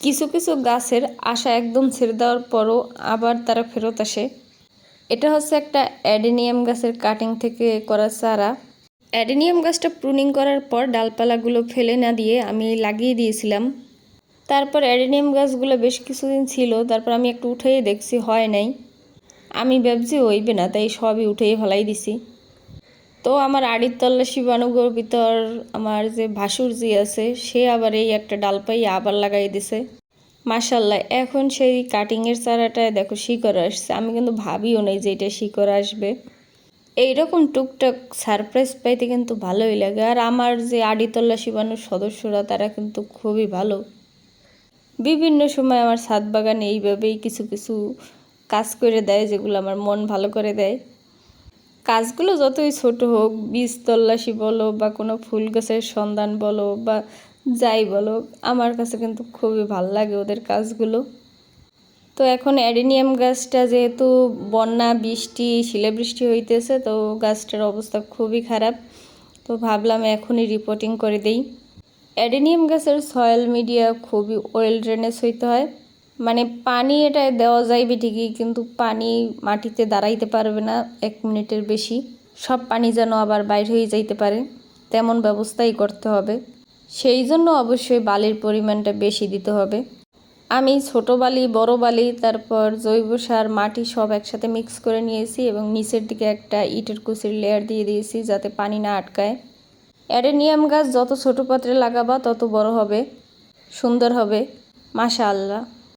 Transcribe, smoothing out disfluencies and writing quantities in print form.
কিছু কিছু গাছের আশা একদম ছেড়ে দেওয়ার পরও আবার তারা ফেরত আসে। এটা হচ্ছে একটা অ্যাডেনিয়াম গাছের কাটিং থেকে করা চারা। অ্যাডেনিয়াম গাছটা প্রুনিং করার পর ডালপালাগুলো ফেলে না দিয়ে আমি লাগিয়ে দিয়েছিলাম। তারপর অ্যাডেনিয়াম গাছগুলো বেশ কিছুদিন ছিল, তারপর আমি একটু উঠেই দেখছি হয় নাই। আমি ভাবছি হইবে না, তাই সবই উঠেই ফেলাই দিছি। তো আমার আড়ির তল্লা শিবানুগর ভিতর আমার যে ভাসুরজি আছে, সে আবার এই একটা ডাল পাই আবার লাগাই দিছে। মাশাল্লাহ, এখন সেই কাটিংয়ের চারাটায় দেখো শিকড় আসছে। আমি কিন্তু ভাবিও নাই যে এটা শিকড় আসবে। এইরকম টুকটাক সারপ্রাইজ পাইতে কিন্তু ভালোই লাগে। আর আমার যে আড়িতল্লা শিবানুর সদস্যরা, তারা কিন্তু খুবই ভালো। বিভিন্ন সময় আমার ছাদ বাগানে এইভাবেই কিছু কিছু কাজ করে দেয়, যেগুলো আমার মন ভালো করে দেয়। কাজগুলো যতই ছোট হোক, বীজ তল্লাশি বলো বা কোনো ফুল গাছের সন্ধান বলো বা যাই বলো, আমার কাছে কিন্তু খুবই ভালো লাগে ওদের কাজগুলো। তো এখন অ্যাডেনিয়াম গাছটা যেহেতু বন্যা বৃষ্টি শিলাবৃষ্টি হইতেছে, তো গাছটার অবস্থা খুবই খারাপ। তো ভাবলাম এখনই রিপোর্টিং করে দেই। অ্যাডেনিয়াম গাছের সয়েল মিডিয়া খুবই ওয়েল ড্রেনেজ হইতে হয়। মানে পানি এটা দেওয়া যাইবে ঠিকই, কিন্তু পানি মাটিতে দাঁড়াইতে পারবে না 1 মিনিটের বেশি। সব পানি যেন আবার বাইর হয়ে যাইতে পারে, তেমন ব্যবস্থাই করতে হবে। সেই জন্য অবশ্যই বালির পরিমাণটা বেশি দিতে হবে। আমি ছোট বালি, বড় বালি, তারপর জৈব সার, মাটি সব একসাথে মিক্স করে নিয়েছি এবং নিচের দিকে একটা ইটের কুচির লেয়ার দিয়ে দিয়েছি যাতে পানি না আটকায়। অ্যাডেনিয়াম গাছ যত ছোট পাত্রে লাগাবা তত বড় হবে, সুন্দর হবে। মাশাআল্লাহ।